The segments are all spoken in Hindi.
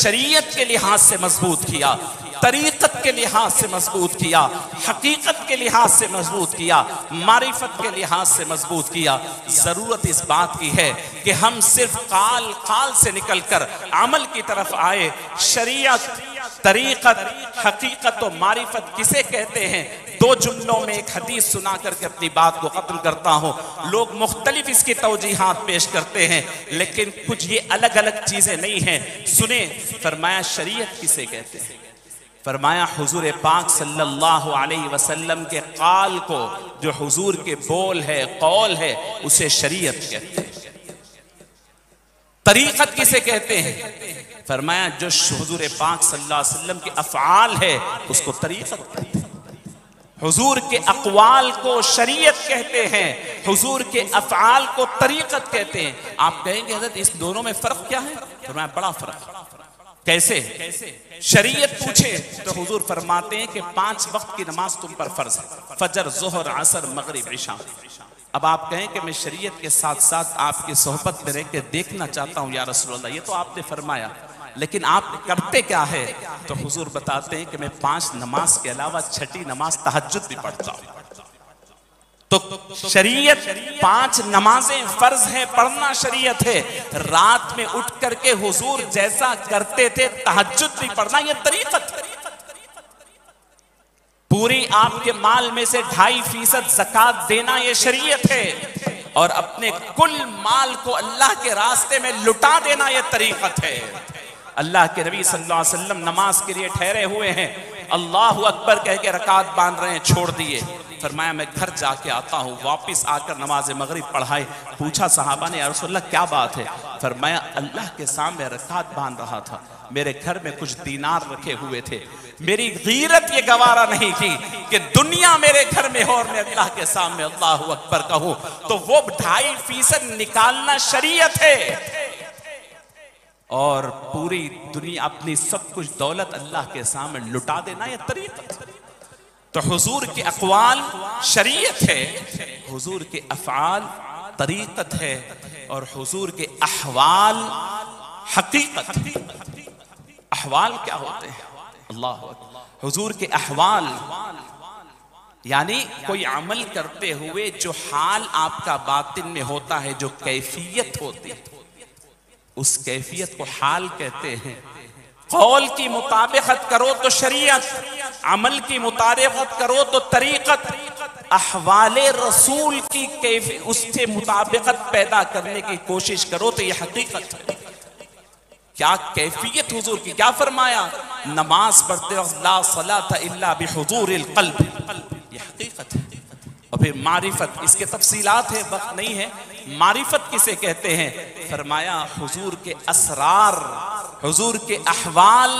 शरीयत के लिहाज से मजबूत किया, तरीक़त के लिहाज से मजबूत किया, हकीकत के लिहाज से मजबूत किया, मारिफत के लिहाज से मजबूत किया। ज़रूरत इस बात की है कि हम सिर्फ काल से निकलकर अमल की तरफ आए। शरीयत, तरीक़त, हकीकत और मारिफत किसे कहते हैं? दो जुमलों में एक हदीस सुना करके अपनी बात को खत्म करता हूँ। लोग मुख्तलिफ इसकी तौजीहात पेश करते हैं, लेकिन कुछ ये अलग अलग चीज़ें नहीं हैं। सुने, फरमाया शरीयत किसे कहते हैं? फरमाया हुजूर पाक सल्लल्लाहु अलैहि वसल्लम के काल को, जो हुजूर के बोल है, कौल है, उसे शरीयत कहते हैं। तरीक़त किसे कहते हैं? फरमाया जो हुजूर पाक सल्लल्लाहु अलैहि वसल्लम के अफ़आल है उसको तरीक़त कहते हैं। हुजूर के अक़वाल को शरीयत कहते हैं, हुजूर के अफ़आल को तरीक़त कहते हैं। आप कहेंगे हज़रत इस दोनों में फ़र्क क्या है? फरमाया बड़ा फ़र्क। कैसे? शरीयत पूछे तो हुजूर फरमाते हैं कि 5 वक्त की नमाज तुम पर फर्ज है, फजर, ज़ोहर, असर, मगरिब, इशा। अब आप कहें कि मैं शरीयत के साथ साथ आपकी सोहबत में रह के देखना चाहता हूँ या रसूलल्लाह, ये तो आपने फरमाया, लेकिन आप करते क्या है? तो हुजूर बताते हैं कि मैं 5 नमाज के अलावा छठी नमाज तहज्जुद भी पढ़ता हूँ। तो शरीयत 5 नमाजें फर्ज है, पढ़ना शरीयत है। रात में उठ करके हुजूर जैसा करते थे तहज्जुद भी पढ़ना, ये तरीक़त है। पूरी आपके माल में से 2.5% ज़कात देना, ये शरीयत है। और अपने कुल माल को अल्लाह के रास्ते में लुटा देना, ये तरीक़त है। अल्लाह के नबी सल्लल्लाहु अलैहि वसल्लम नमाज के लिए ठहरे हुए हैं, अल्लाहु अकबर कह के रकात बांध रहे हैं, छोड़ दिए। फरमाया मैं घर जाके आता हूँ। वापस आकर नमाज मगरिब पढ़ाई। पूछा सहाबा ने, या रसूलल्लाह क्या बात है? फरमाया अल्लाह के सामने रकात बांध रहा था, मेरे घर में कुछ दीनार रखे हुए थे, मेरी गीरत ये गवारा नहीं की कि दुनिया मेरे घर में हो और मैं अल्लाह के सामने अल्लाहु अकबर कहूँ। तो वो 2.5% निकालना शरीयत है। और पूरी दुनिया, अपनी सब कुछ दौलत अल्लाह के सामने लुटा देना, यह तरीक़त है। तो हुजूर के अक़वाल शरीयत है, हुजूर के अफ़आल तरीक़त है, और हुजूर के अहवाल हकीकत है। अहवाल क्या होते हैं? अल्लाह अकबर। हुजूर के अहवाल यानी कोई अमल करते हुए जो हाल आपका बातिन में होता है, जो कैफियत होती है, उस कैफियत को हाल कहते हैं। कौल की मुताबिकत करो तो शरीयत, अमल की मुताबिकत करो तो तरीक़त, अहवाले रसूल की कैफियत, उससे मुताबिकत पैदा करने की कोशिश करो तो यह हकीकत है। क्या कैफियत हुजूर की? क्या फरमाया? नमाज पढ़ते वक्त ला सलाता इल्ला बिहुजूरिल क़ल्ब, यह हकीकत है। और फिर मारिफत, इसके तफसीलात है, वक्त नहीं है। मारिफत किसे कहते हैं? फरमाया हुजूर के असरार, हुजूर के अहवाल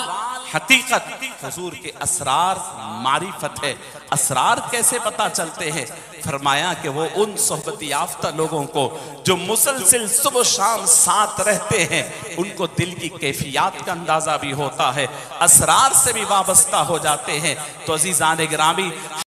हकीकत, हुजूर के असरार मारिफत है। असरार कैसे पता चलते हैं? फरमाया कि वो उन सोहबत याफ्ता लोगों को जो मुसलसिल सुबह शाम साथ रहते हैं, उनको दिल की कैफियत का अंदाजा भी होता है, असरार से भी वाबस्ता हो जाते हैं। तो अजीज़ान गिरामी,